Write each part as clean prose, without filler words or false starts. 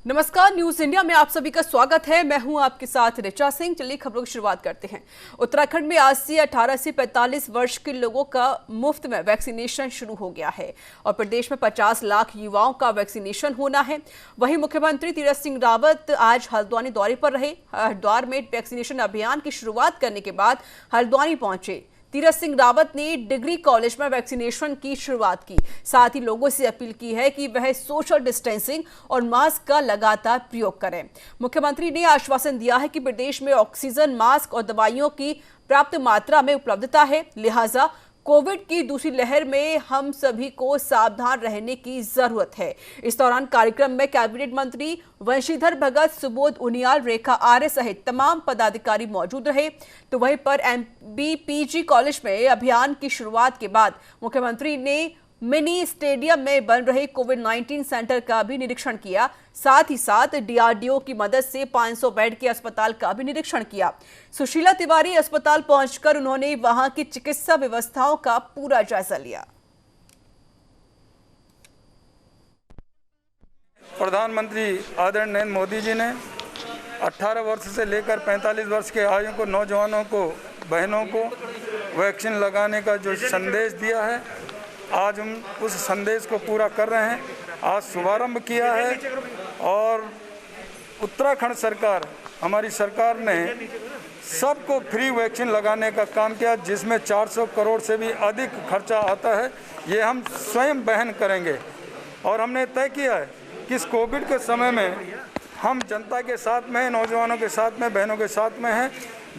नमस्कार, news India में आप सभी का स्वागत है। मैं हूं आपके साथ ऋचा सिंह। चलिए खबरों की शुरुआत करते हैं। उत्तराखंड में आज से 18 से 45 वर्ष के लोगों का मुफ्त में वैक्सीनेशन शुरू हो गया है और प्रदेश में 50 लाख युवाओं का वैक्सीनेशन होना है। वहीं मुख्यमंत्री तीरथ सिंह रावत आज हल्द्वानी दौरे पर रहे। हरिद्वार में वैक्सीनेशन अभियान की शुरुआत करने के बाद हल्द्वानी पहुंचे तीरथ सिंह रावत ने डिग्री कॉलेज में वैक्सीनेशन की शुरुआत की। साथ ही लोगों से अपील की है कि वह सोशल डिस्टेंसिंग और मास्क का लगातार प्रयोग करें। मुख्यमंत्री ने आश्वासन दिया है कि प्रदेश में ऑक्सीजन, मास्क और दवाइयों की पर्याप्त मात्रा में उपलब्धता है, लिहाजा कोविड की दूसरी लहर में हम सभी को सावधान रहने की जरूरत है। इस दौरान कार्यक्रम में कैबिनेट मंत्री वंशीधर भगत, सुबोध उनियाल, रेखा आर्य सहित तमाम पदाधिकारी मौजूद रहे। तो वहीं पर MBPG कॉलेज में अभियान की शुरुआत के बाद मुख्यमंत्री ने मिनी स्टेडियम में बन रहे कोविड-19 सेंटर का भी निरीक्षण किया। साथ ही साथ DRDO की मदद से 500 बेड के अस्पताल का भी निरीक्षण किया। सुशीला तिवारी अस्पताल पहुंचकर उन्होंने वहां की चिकित्सा व्यवस्थाओं का पूरा जायजा लिया। प्रधानमंत्री आदरणीय नरेंद्र मोदी जी ने 18 वर्ष से लेकर 45 वर्ष के आयु को नौजवानों को, बहनों को वैक्सीन लगाने का जो संदेश दिया है, आज हम उस संदेश को पूरा कर रहे हैं। आज शुभारंभ किया है और उत्तराखंड सरकार, हमारी सरकार ने सबको फ्री वैक्सीन लगाने का काम किया, जिसमें 400 करोड़ से भी अधिक खर्चा आता है। ये हम स्वयं वहन करेंगे और हमने तय किया है कि इस कोविड के समय में हम जनता के साथ में हैं, नौजवानों के साथ में, बहनों के साथ में हैं।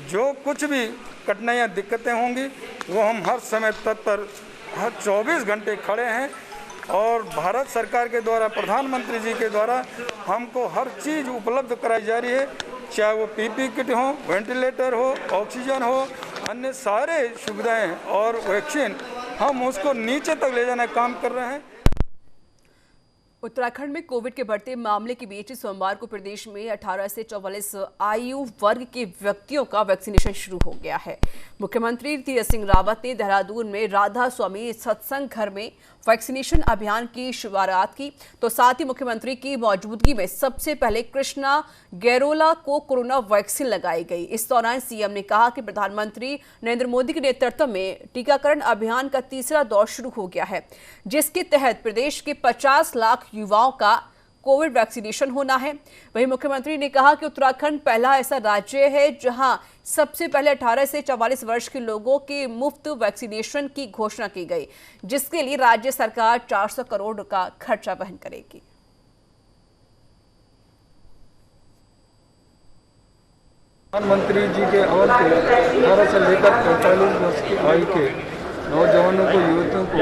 जो कुछ भी कठिनाइयाँ, दिक्कतें होंगी वो हम हर समय तत्पर, हर 24 घंटे खड़े हैं और भारत सरकार के द्वारा, प्रधानमंत्री जी के द्वारा हमको हर चीज़ उपलब्ध कराई जा रही है, चाहे वो PP किट हो, वेंटिलेटर हो, ऑक्सीजन हो, अन्य सारे सुविधाएं और वैक्सीन, हम उसको नीचे तक ले जाने का काम कर रहे हैं। उत्तराखंड में कोविड के बढ़ते मामले के बीच सोमवार को प्रदेश में 18 से 44 आयु वर्ग के व्यक्तियों का वैक्सीनेशन शुरू हो गया है। मुख्यमंत्री तीरथ सिंह रावत ने देहरादून में राधा स्वामी सत्संग घर में वैक्सीनेशन अभियान की शुरुआत की। तो साथ ही मुख्यमंत्री की मौजूदगी में सबसे पहले कृष्णा गैरोला को कोरोना वैक्सीन लगाई गई। इस दौरान CM ने कहा कि प्रधानमंत्री नरेंद्र मोदी के नेतृत्व में टीकाकरण अभियान का तीसरा दौर शुरू हो गया है, जिसके तहत प्रदेश के 50 लाख युवाओं का कोविड वैक्सीनेशन होना है। वहीं मुख्यमंत्री ने कहा कि उत्तराखंड पहला ऐसा राज्य है जहां सबसे पहले 18 से 44 वर्ष के लोगों के मुफ्त वैक्सीनेशन की घोषणा की गई, जिसके लिए राज्य सरकार 400 करोड़ का खर्चा वहन करेगी। प्रधानमंत्री जी के अमल पे 18 से लेकर 45 वर्ष की आयु के नौजवानों को, युवतियों को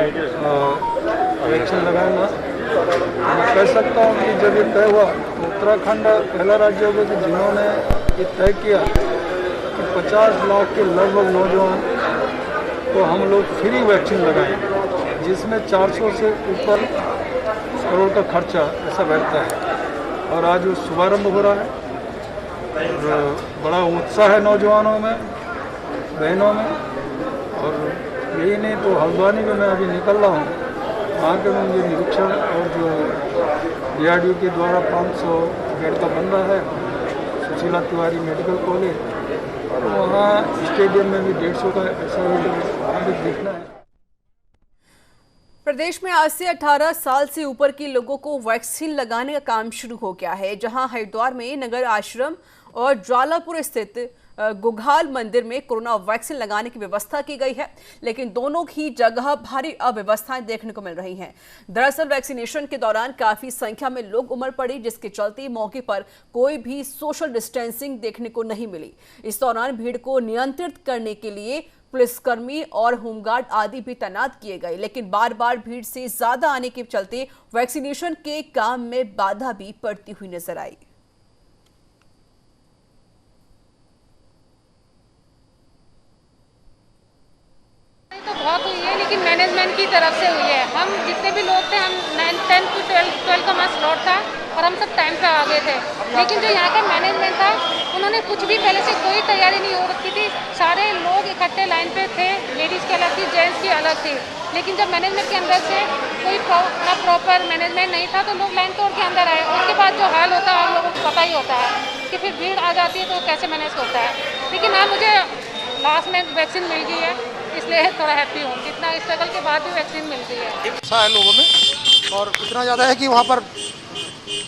वैक्सीन लगाना, मैं कह सकता हूँ कि जब ये तय हुआ, उत्तराखंड पहला राज्य होगा कि जिन्होंने ये तय किया कि 50 लाख के लगभग नौजवान को हम लोग फ्री वैक्सीन लगाएं, जिसमें 400 से ऊपर करोड़ का खर्चा ऐसा बैठता है। और आज वो शुभारंभ हो रहा है और बड़ा उत्साह है नौजवानों में, बहनों में। और यही नहीं तो हल्द्वानी में मैं अभी निकल रहा हूँ, वहाँ के मुझे निरीक्षण और जो DRDO के द्वारा 500 बेड का बन रहा है, सुशीला तिवारी मेडिकल कॉलेज, और वहाँ स्टेडियम में भी 150 का ऐसा भी देखना है। प्रदेश में आज से 18 साल से ऊपर के लोगों को वैक्सीन लगाने का काम शुरू हो गया है, जहां हरिद्वार में नगर आश्रम और ज्वालापुर स्थित गुघाल मंदिर में कोरोना वैक्सीन लगाने की व्यवस्था की गई है, लेकिन दोनों ही जगह भारी अव्यवस्थाएं देखने को मिल रही हैं। दरअसल वैक्सीनेशन के दौरान काफी संख्या में लोग उमड़ पड़े, जिसके चलते मौके पर कोई भी सोशल डिस्टेंसिंग देखने को नहीं मिली। इस दौरान भीड़ को नियंत्रित करने के लिए पुलिसकर्मी और होमगार्ड आदि भी तैनात किए गए, लेकिन बार बार भीड़ से ज्यादा आने के चलते वैक्सीनेशन के काम में बाधा भी पड़ती हुई नजर आई। तो बहुत हुई है, लेकिन मैनेजमेंट की तरफ से हुई है। हम जितने भी लोग थे, हम 10 to 12 का हमारा स्लॉट था और हम सब टाइम पे आ गए थे। लेकिन जो यहाँ का मैनेजमेंट था, उन्होंने कुछ भी पहले से कोई तैयारी नहीं हो रखी थी। सारे लोग इकट्ठे लाइन पे थे, लेडीज़ की अलग थी, जेंट्स की अलग थी। लेकिन जब मैनेजमेंट के अंदर से कोई प्रॉपर मैनेजमेंट नहीं था तो लोग लाइन तोड़ के अंदर आए। उसके बाद जो हाल होता है आप लोगों को पता ही होता है कि फिर भीड़ आ जाती है तो कैसे मैनेज होता है। लेकिन हाँ, मुझे लास्ट में वैक्सीन मिल गई है, इसलिए थोड़ा हैप्पी हूँ। इतना स्ट्रगल के बाद भी वैक्सीन मिल गई है। उत्साह है लोगों में और इतना ज़्यादा है कि वहाँ पर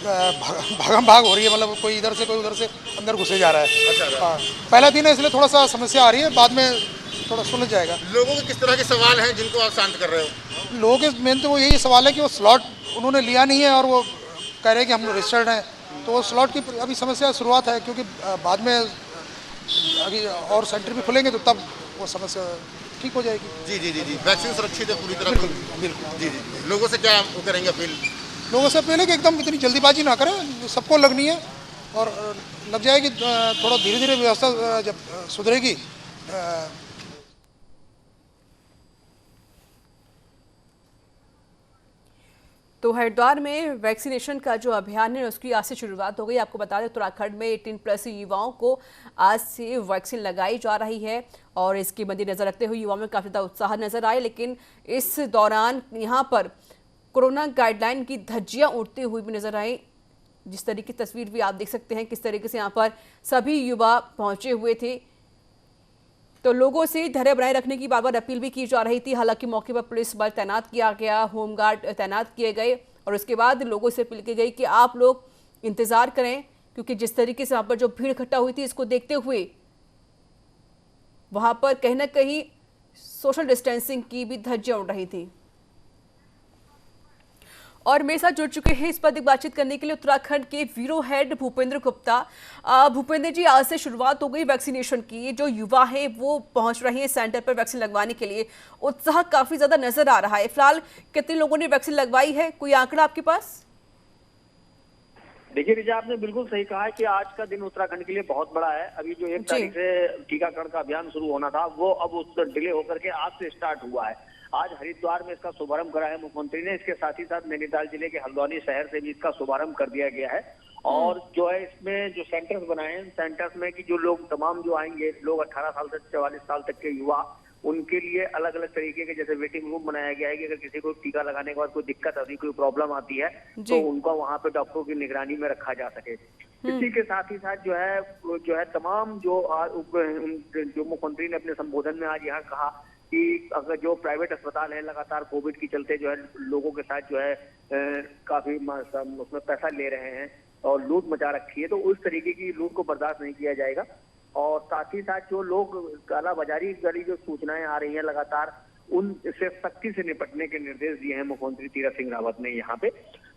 भागम भाग हो रही है, मतलब कोई इधर से कोई उधर से अंदर घुसे जा रहा है। अच्छा। हाँ, पहला दिन है इसलिए थोड़ा सा समस्या आ रही है, बाद में थोड़ा सुलझ जाएगा। लोगों के किस तरह के सवाल हैं जिनको आप शांत कर रहे हो? लोगों के मेन तो वो यही सवाल है कि वो स्लॉट उन्होंने लिया नहीं है और वो कह रहे हैं कि हम रजिस्टर्ड हैं, तो वो स्लॉट की अभी समस्या शुरुआत है, क्योंकि बाद में अभी और सेंटर भी खुलेंगे तो तब वो समस्या ठीक हो जाएगी। जी जी जी जी, वैक्सीन सुरक्षित है पूरी तरह? बिल्कुल। जी जी, लोगों से क्या करेंगे अपील? लोगों से पहले कि एकदम इतनी जल्दीबाजी ना करें, सबको लगनी है और लग जाएगी, थोड़ा धीरे धीरे व्यवस्था जब सुधरेगी। तो हरिद्वार में वैक्सीनेशन का जो अभियान है उसकी आज से शुरुआत हो गई। आपको बता दें उत्तराखंड में 18+ युवाओं को आज से वैक्सीन लगाई जा रही है और इसके मद्देनजर रखते हुए युवाओं में काफ़ी ज़्यादा उत्साह नजर आए। लेकिन इस दौरान यहाँ पर कोरोना गाइडलाइन की धज्जियाँ उड़ती हुई भी नजर आई। जिस तरीके की तस्वीर भी आप देख सकते हैं किस तरीके से यहाँ पर सभी युवा पहुंचे हुए थे, तो लोगों से धैर्य बनाए रखने की बार बार अपील भी की जा रही थी। हालांकि मौके पर पुलिस बल तैनात किया गया, होमगार्ड तैनात किए गए और उसके बाद लोगों से अपील की गई कि आप लोग इंतजार करें, क्योंकि जिस तरीके से वहां पर जो भीड़ इकट्ठा हुई थी इसको देखते हुए वहां पर कहीं ना कहीं सोशल डिस्टेंसिंग की भी धज्जियां उड़ रही थी। और मेरे साथ जुड़ चुके हैं इस पर अधिक बातचीत करने के लिए उत्तराखंड के ब्यूरो हेड भूपेंद्र गुप्ता। भूपेंद्र जी, आज से शुरुआत हो गई वैक्सीनेशन की, जो युवा है वो पहुंच रहे हैं सेंटर पर वैक्सीन लगवाने के लिए, उत्साह काफी ज्यादा नजर आ रहा है। फिलहाल कितने लोगों ने वैक्सीन लगवाई है, कोई आंकड़ा आपके पास? देखिए रिचा, आपने बिल्कुल सही कहा है कि आज का दिन उत्तराखंड के लिए बहुत बड़ा है। अभी जो 1 तारीख से टीकाकरण का अभियान शुरू होना था वो अब उस डिले होकर के आज से स्टार्ट हुआ है। आज हरिद्वार में इसका शुभारंभ करा है मुख्यमंत्री ने। इसके साथ ही साथ नैनीताल जिले के हल्द्वानी शहर से भी इसका शुभारंभ कर दिया गया है। और जो है इसमें जो सेंटर्स बनाए हैं, सेंटर्स में कि जो लोग तमाम जो आएंगे लोग 18 साल से 44 साल तक के युवा, उनके लिए अलग अलग तरीके के जैसे वेटिंग रूम बनाया गया है कि अगर किसी को टीका लगाने के बाद कोई दिक्कत आती, कोई प्रॉब्लम आती है तो उनको वहां पे डॉक्टरों की निगरानी में रखा जा सके। इसी के साथ ही साथ जो है तमाम जो मुख्यमंत्री ने अपने संबोधन में आज यहाँ कहा कि अगर जो प्राइवेट अस्पताल है लगातार कोविड के चलते जो है लोगों के साथ जो है काफी उसमें पैसा ले रहे हैं और लूट मचा रखी है, तो उस तरीके की लूट को बर्दाश्त नहीं किया जाएगा। और साथ ही साथ जो लोग कालाबाजारी वाली जो सूचनाएं आ रही हैं लगातार, उनसे सख्ती से निपटने के निर्देश दिए हैं मुख्यमंत्री तीरथ सिंह रावत ने यहाँ पे।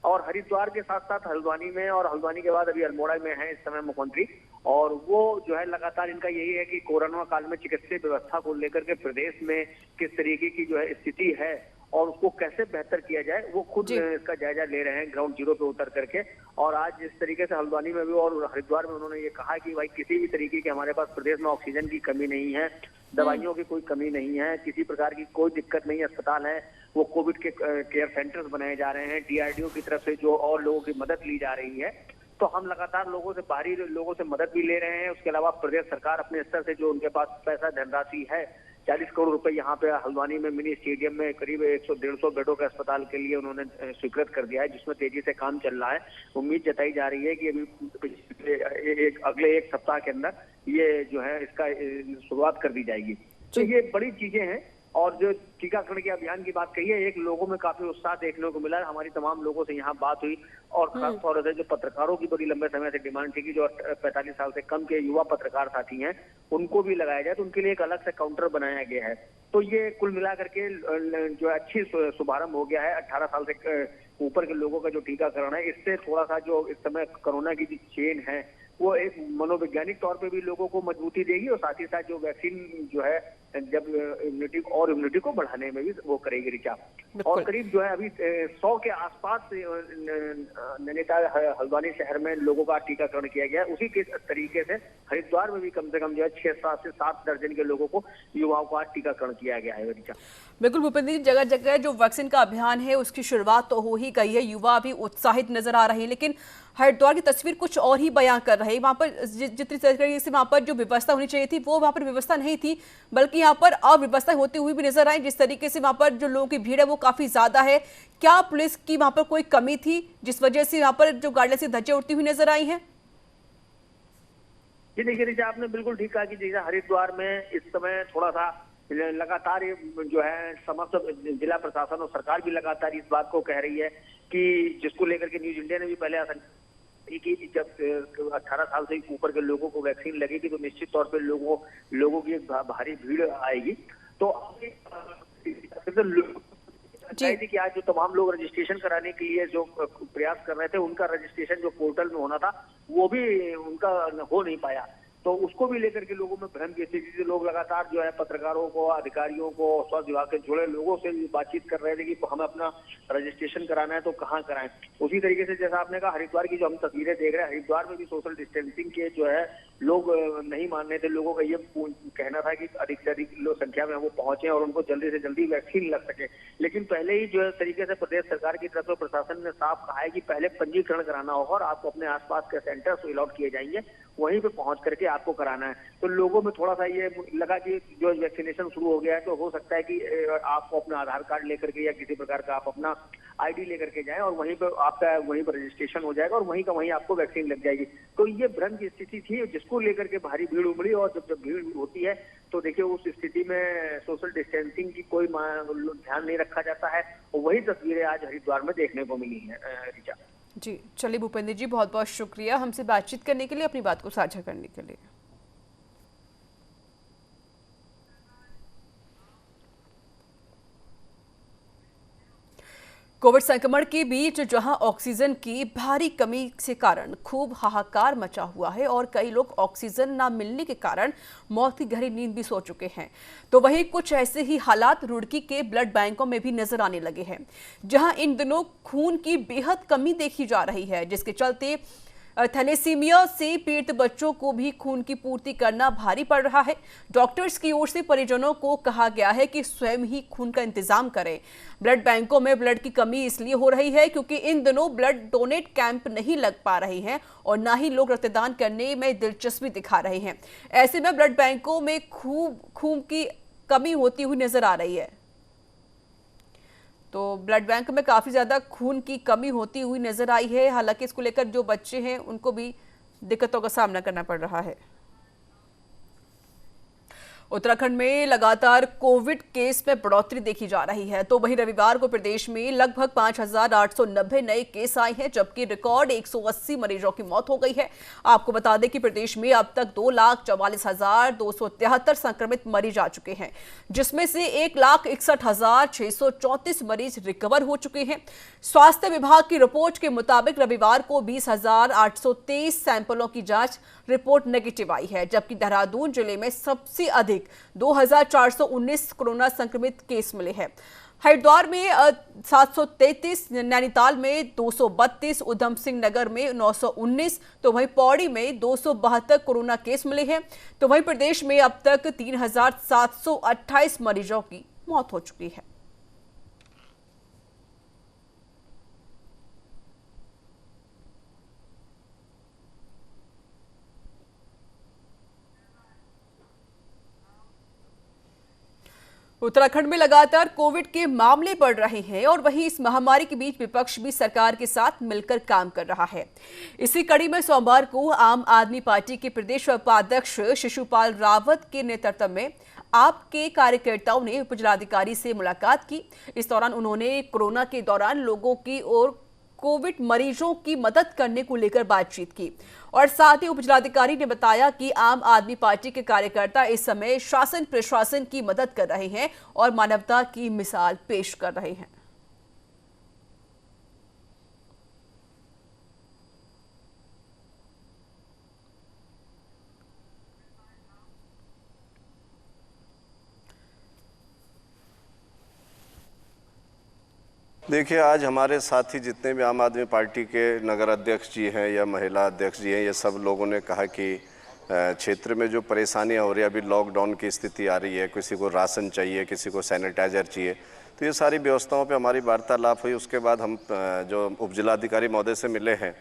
और हरिद्वार के साथ साथ हल्द्वानी में और हल्द्वानी के बाद अभी अल्मोड़ा में है इस समय मुख्यमंत्री, और वो जो है लगातार इनका यही है कि कोरोना काल में चिकित्सीय व्यवस्था को लेकर के प्रदेश में किस तरीके की जो है स्थिति है और उसको कैसे बेहतर किया जाए, वो खुद इसका जायजा ले रहे हैं ग्राउंड जीरो पे उतर करके। और आज जिस तरीके से हल्द्वानी में भी और हरिद्वार में उन्होंने ये कहा कि भाई किसी भी तरीके की हमारे पास प्रदेश में ऑक्सीजन की कमी नहीं है, दवाइयों की कोई कमी नहीं है, किसी प्रकार की कोई दिक्कत नहीं है। अस्पताल है वो कोविड के केयर सेंटर्स बनाए जा रहे हैं, DRDO की तरफ से जो और लोगों की मदद ली जा रही है। तो हम लगातार लोगों से, बाहरी लोगों से मदद भी ले रहे हैं। उसके अलावा प्रदेश सरकार अपने स्तर से जो उनके पास पैसा धनराशि है 40 करोड़ रुपए यहाँ पे हल्द्वानी में मिनी स्टेडियम में करीब 100-150 बेडों के अस्पताल के लिए उन्होंने स्वीकृत कर दिया है, जिसमें तेजी से काम चल रहा है। उम्मीद जताई जा रही है कि अभी अगले 1 सप्ताह के अंदर ये जो है इसका शुरुआत कर दी जाएगी। तो ये बड़ी चीजें हैं। और जो टीकाकरण के अभियान की बात कही है, एक लोगों में काफी उत्साह देखने को मिला है। हमारी तमाम लोगों से यहाँ बात हुई और खासतौर से जो पत्रकारों की बड़ी लंबे समय से डिमांड थी कि जो 45 साल से कम के युवा पत्रकार साथी हैं उनको भी लगाया जाए, तो उनके लिए एक अलग से काउंटर बनाया गया है। तो ये कुल मिलाकर के जो अच्छी शुभारंभ हो गया है। 18 साल से ऊपर के लोगों का जो टीकाकरण है, इससे थोड़ा सा जो इस समय कोरोना की जो चेन है वो एक मनोवैज्ञानिक तौर पे भी लोगों को मजबूती देगी और साथ ही साथ जो वैक्सीन जो है जब इम्यूनिटी को बढ़ाने में भी वो करेगी रिचा। और करीब जो है अभी 100 के आसपास नैनीताल हल्द्वानी शहर में लोगों का टीकाकरण किया गया। उसी के तरीके से हरिद्वार में भी कम से कम जो है 6 से 7 दर्जन के लोगों को, युवाओं को आज टीकाकरण किया गया है रिचा। बिल्कुल भूपेंद्र जी, जगह जगह जो वैक्सीन का अभियान है उसकी शुरुआत तो हो ही गई है, युवा भी उत्साहित नजर आ रहे हैं, लेकिन हरिद्वार की तस्वीर कुछ और ही बयां कर रहे हैं। वहां पर जितनी तरीके से वहां पर जो व्यवस्था होनी चाहिए थी वो वहां पर व्यवस्था नहीं थी, बल्कि यहाँ पर अव्यवस्था होती हुई भी नजर आई, जिस तरीके से वहां पर जो लोगों की भीड़ है वो काफी ज्यादा है। क्या पुलिस की वहां पर कोई कमी थी जिस वजह से यहाँ पर जो गाड़ियां से धज्जियां उड़ती हुई नजर आई हैं? जी देखिए ऋचा, आपने बिल्कुल ठीक कहा कि जैसे हरिद्वार में इस समय थोड़ा सा लगातार ये जो है समस्त जिला प्रशासन और सरकार भी लगातार इस बात को कह रही है कि जिसको लेकर के न्यूज इंडिया ने भी पहले कि जब 18 साल से ऊपर के लोगों को वैक्सीन लगेगी तो निश्चित तौर पे लोगों की एक भारी भीड़ आएगी। तो चाहिए थी कि आज जो तमाम लोग रजिस्ट्रेशन कराने के लिए जो प्रयास कर रहे थे, उनका रजिस्ट्रेशन जो पोर्टल में होना था वो भी उनका हो नहीं पाया। तो उसको भी लेकर के लोगों में भ्रम की स्थिति थी। लोग लगातार जो है पत्रकारों को, अधिकारियों को, स्वास्थ्य विभाग से जुड़े लोगों से बातचीत कर रहे थे कि हमें अपना रजिस्ट्रेशन कराना है तो कहाँ कराएं। उसी तरीके से जैसा आपने कहा, हरिद्वार की जो हम तस्वीरें देख रहे हैं, हरिद्वार में भी सोशल डिस्टेंसिंग के जो है लोग नहीं मान रहे थे। लोगों का ये कहना था कि अधिक से अधिक लोग संख्या में वो पहुंचे और उनको जल्दी से जल्दी वैक्सीन लग सके। लेकिन पहले ही जो है तरीके से प्रदेश सरकार की तरफ से प्रशासन ने साफ कहा है कि पहले पंजीकरण कराना होगा और आपको अपने आसपास के सेंटर्स अलॉट किए जाएंगे, वहीं पे पहुंच करके आपको कराना है। तो लोगों में थोड़ा सा ये लगा कि जो वैक्सीनेशन शुरू हो गया है तो हो सकता है कि आपको अपना आधार कार्ड लेकर के या किसी प्रकार का आप अपना आईडी लेकर के जाएं और वहीं पर आपका वहीं पर रजिस्ट्रेशन हो जाएगा और वहीं का वहीं आपको वैक्सीन लग जाएगी। तो ये भ्रम की स्थिति थी जिसको लेकर के भारी भीड़ उमड़ी। और जब भीड़ होती है तो देखिए उस स्थिति में सोशल डिस्टेंसिंग की कोई ध्यान नहीं रखा जाता है और वही तस्वीरें आज हरिद्वार में देखने को मिली है ऋचा। जी चलिए भूपेंद्र जी, बहुत बहुत शुक्रिया हमसे बातचीत करने के लिए, अपनी बात को साझा करने के लिए। कोविड संक्रमण के बीच जहां ऑक्सीजन की भारी कमी से कारण खूब हाहाकार मचा हुआ है और कई लोग ऑक्सीजन ना मिलने के कारण मौत की गहरी नींद भी सो चुके हैं, तो वहीं कुछ ऐसे ही हालात रुड़की के ब्लड बैंकों में भी नजर आने लगे हैं, जहां इन दिनों खून की बेहद कमी देखी जा रही है, जिसके चलते थैलेसीमिया से पीड़ित बच्चों को भी खून की पूर्ति करना भारी पड़ रहा है। डॉक्टर्स की ओर से परिजनों को कहा गया है कि स्वयं ही खून का इंतजाम करें। ब्लड बैंकों में ब्लड की कमी इसलिए हो रही है क्योंकि इन दिनों ब्लड डोनेट कैंप नहीं लग पा रहे हैं और ना ही लोग रक्तदान करने में दिलचस्पी दिखा रहे हैं। ऐसे में ब्लड बैंकों में खून की कमी होती हुई नजर आ रही है। तो ब्लड बैंक में काफ़ी ज़्यादा खून की कमी होती हुई नजर आई है। हालांकि इसको लेकर जो बच्चे हैं उनको भी दिक्कतों का सामना करना पड़ रहा है। उत्तराखंड में लगातार कोविड केस में बढ़ोतरी देखी जा रही है, तो वहीं रविवार को प्रदेश में लगभग 5,890 नए केस आए हैं, जबकि रिकॉर्ड 180 मरीजों की मौत हो गई है। आपको बता दें कि प्रदेश में अब तक 2,44,273 संक्रमित मरीज आ चुके हैं, जिसमें से 1,61,634 मरीज रिकवर हो चुके हैं। स्वास्थ्य विभाग की रिपोर्ट के मुताबिक रविवार को 20,823 सैंपलों की जांच रिपोर्ट नेगेटिव आई है, जबकि देहरादून जिले में सबसे अधिक 2,419 कोरोना संक्रमित केस मिले हैं। हरिद्वार में 733, नैनीताल में 232, उधम सिंह नगर में 919, तो वहीं पौड़ी में 272 कोरोना केस मिले हैं। तो वहीं प्रदेश में अब तक 3,728 मरीजों की मौत हो चुकी है। उत्तराखंड में लगातार कोविड के मामले बढ़ रहे हैं और वहीं इस महामारी के बीच विपक्ष भी सरकार के साथ मिलकर काम कर रहा है। इसी कड़ी में सोमवार को आम आदमी पार्टी के प्रदेश उपाध्यक्ष शिशुपाल रावत के नेतृत्व में आप के कार्यकर्ताओं ने उपजिलाधिकारी से मुलाकात की। इस दौरान उन्होंने कोरोना के दौरान लोगों की और कोविड मरीजों की मदद करने को लेकर बातचीत की और साथ ही उपजिलाधिकारी ने बताया कि आम आदमी पार्टी के कार्यकर्ता इस समय शासन प्रशासन की मदद कर रहे हैं और मानवता की मिसाल पेश कर रहे हैं। देखिए, आज हमारे साथी जितने भी आम आदमी पार्टी के नगर अध्यक्ष जी हैं या महिला अध्यक्ष जी हैं, ये सब लोगों ने कहा कि क्षेत्र में जो परेशानियां हो रही है, अभी लॉकडाउन की स्थिति आ रही है, किसी को राशन चाहिए, किसी को सैनिटाइजर चाहिए, तो ये सारी व्यवस्थाओं पे हमारी वार्तालाप हुई। उसके बाद हम जो उपजिलाधिकारी महोदय से मिले हैं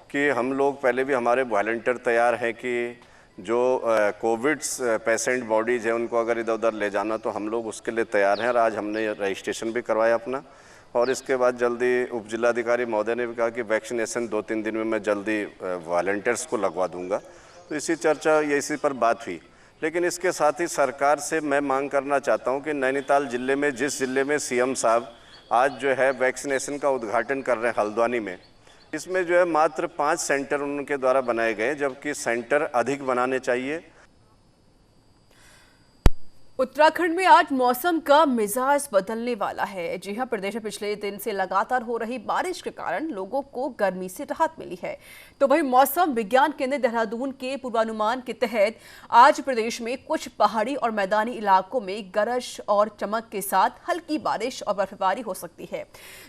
कि हम लोग पहले भी हमारे वॉलंटियर तैयार हैं कि जो कोविड पेशेंट बॉडीज हैं उनको अगर इधर उधर ले जाना तो हम लोग उसके लिए तैयार हैं। और आज हमने रजिस्ट्रेशन भी करवाया अपना, और इसके बाद जल्दी उप जिलाधिकारी महोदय ने भी कहा कि वैक्सीनेशन 2-3 दिन में मैं जल्दी वॉलंटियर्स को लगवा दूंगा। तो इसी चर्चा ये इसी पर बात हुई। लेकिन इसके साथ ही सरकार से मैं मांग करना चाहता हूं कि नैनीताल जिले में, जिस जिले में सीएम साहब आज जो है वैक्सीनेशन का उद्घाटन कर रहे हैं हल्द्वानी में, इसमें जो है मात्र 5 सेंटर उनके द्वारा बनाए गए, जबकि सेंटर अधिक बनाने चाहिए। उत्तराखंड में आज मौसम का मिजाज बदलने वाला है। जी हां, प्रदेश में पिछले दिन से लगातार हो रही बारिश के कारण लोगों को गर्मी से राहत मिली है। तो वहीं मौसम विज्ञान केंद्र देहरादून के पूर्वानुमान के तहत आज प्रदेश में कुछ पहाड़ी और मैदानी इलाकों में गरज और चमक के साथ हल्की बारिश और बर्फबारी हो सकती है,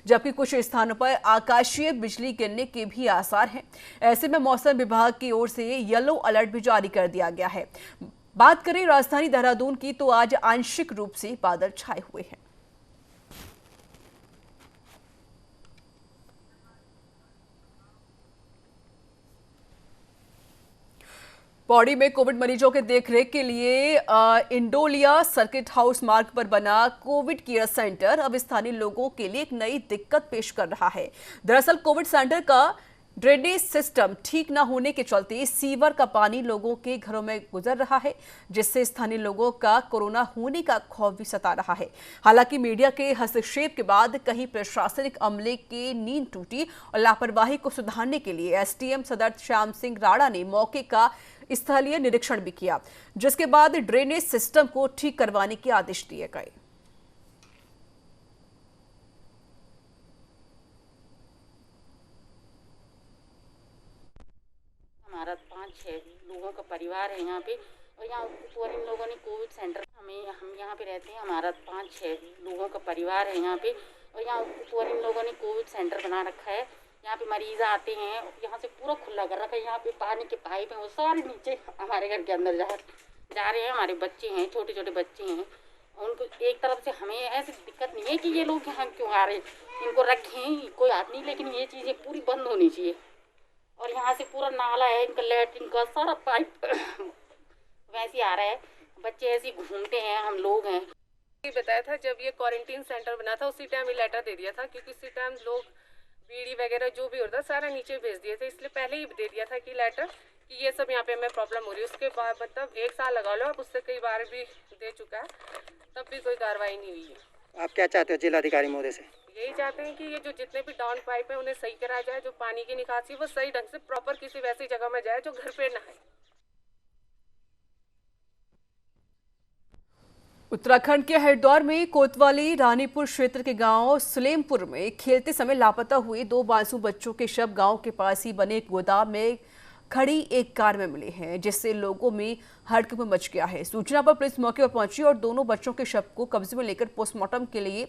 जबकि कुछ स्थानों पर आकाशीय बिजली गिरने के भी आसार हैं। ऐसे में मौसम विभाग की ओर से येलो अलर्ट भी जारी कर दिया गया है। बात करें राजधानी देहरादून की तो आज आंशिक रूप से बादल छाए हुए हैं। पौड़ी में कोविड मरीजों के देखरेख के लिए इंडोलिया सर्किट हाउस मार्ग पर बना कोविड केयर सेंटर अब स्थानीय लोगों के लिए एक नई दिक्कत पेश कर रहा है। दरअसल कोविड सेंटर का ड्रेनेज सिस्टम ठीक न होने के चलते सीवर का पानी लोगों के घरों में गुजर रहा है, जिससे स्थानीय लोगों का कोरोना होने का खौफ भी सता रहा है। हालांकि मीडिया के हस्तक्षेप के बाद कहीं प्रशासनिक अमले की नींद टूटी और लापरवाही को सुधारने के लिए एसडीएम सदर श्याम सिंह राणा ने मौके का स्थलीय निरीक्षण भी किया, जिसके बाद ड्रेनेज सिस्टम को ठीक करवाने के आदेश दिए गए। हमारा 5-6 लोगों का परिवार है यहाँ पे, और यहाँ ऊपर इन लोगों ने कोविड सेंटर, हम यहाँ पे रहते हैं, हमारा 5-6 लोगों का परिवार है यहाँ पे, और यहाँ ऊपर इन लोगों ने कोविड सेंटर बना रखा है। यहाँ पे मरीज आते हैं, यहाँ से पूरा खुला कर रखा है। यहाँ पे पानी के पाइप हैं, वो सारे नीचे हमारे घर के अंदर जा रहे हैं। हमारे बच्चे हैं, छोटे छोटे बच्चे हैं, उनको एक तरफ से हमें ऐसी दिक्कत नहीं है कि ये लोग यहाँ क्यों आ रहे हैं, इनको रखें कोई बात नहीं, लेकिन ये चीज़ें पूरी बंद होनी चाहिए। और यहाँ से पूरा नाला है, इनका लैट्रिन का सारा पाइप वैसे आ रहा है, बच्चे ऐसे घूमते हैं, हम लोग हैं। बताया था जब ये क्वारंटीन सेंटर बना था उसी टाइम ये लेटर दे दिया था, क्योंकि उसी टाइम लोग बीड़ी वगैरह जो भी होता सारा नीचे भेज दिए थे, इसलिए पहले ही दे दिया था कि लेटर कि ये सब यहाँ पे हमें प्रॉब्लम हो रही है। उसके बाद मतलब 1 साल लगा लो, अब उससे कई बार भी दे चुका है, तब भी कोई कार्रवाई नहीं हुई है। आप क्या चाहते हो जिलाधिकारी महोदय से? यही चाहते हैं कि ये जो जितने भी डाउन पाइप है उन्हें सही कराया जाए, जो पानी की निकासी वो सही ढंग से प्रॉपर किसी वैसी जगह में जाए जो घर पे ना है। उत्तराखंड के हरिद्वार में कोतवाली रानीपुर क्षेत्र के गांव सुलेमपुर में खेलते समय लापता हुए 2 मासूम बच्चों के शव गांव के पास ही बने एक गोदाम में खड़ी एक कार में मिले हैं, जिससे लोगों में हड़कंप मच गया है। सूचना पर पुलिस मौके पर पहुंची और दोनों बच्चों के शव को कब्जे में लेकर पोस्टमार्टम के लिए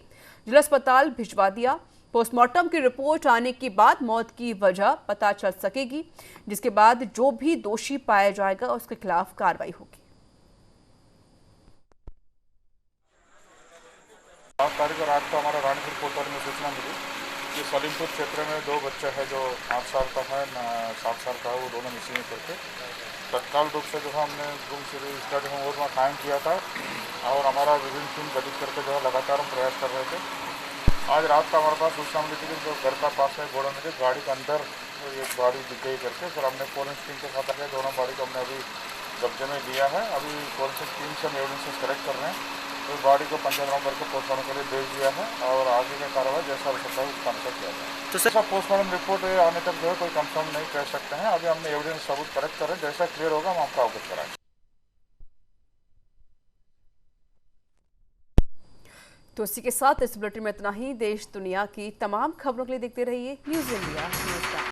जिला अस्पताल भिजवा दिया। पोस्टमार्टम की रिपोर्ट आने के बाद मौत की वजह पता चल सकेगी, जिसके बाद जो भी दोषी पाया जाएगा उसके खिलाफ कार्रवाई होगी। 7 तारीख को रात को हमारा रानीपुर कोतवाली में सूचना मिली कि सलीमपुर क्षेत्र में 2 बच्चे हैं, जो 8 साल का है 7 साल का है, वो दोनों मिसिंग करके तत्काल रूप से जो है हमने गुमशुदा स्टडी में वहाँ कायम किया था, और हमारा विभिन्न टीम गठित करके जो है लगातार हम प्रयास कर रहे थे। आज रात का हमारे पास सूचना मिली थी कि जो घर का पास है घोड़ा में गाड़ी के अंदर एक गाड़ी दिख गई करके, फिर हमने फोरेंसिक टीम के साथ आके दोनों गाड़ी को हमने अभी कब्जे में लिया है। अभी फोरेंसिक टीम से हम एविडेंसेस कलेक्ट कर रहे हैं, तो गाड़ी को पंचनामा करके पोस्टमार्टम के लिए भेज दिया है, और आगे का कार्रवाई जैसा हो सकता है उसका अनुसार किया जाए। तो सर पोस्टमार्टम रिपोर्ट आने तक जो है कोई कंफर्म नहीं कह सकते हैं। अभी हमने एविडेंस सबूत कलेक्ट कर रहे हैं, जैसा क्लियर होगा हम आपको अवगत कराएंगे। तो इसी के साथ इस बुलेटिन में इतना ही। देश दुनिया की तमाम खबरों के लिए देखते रहिए न्यूज़ इंडिया।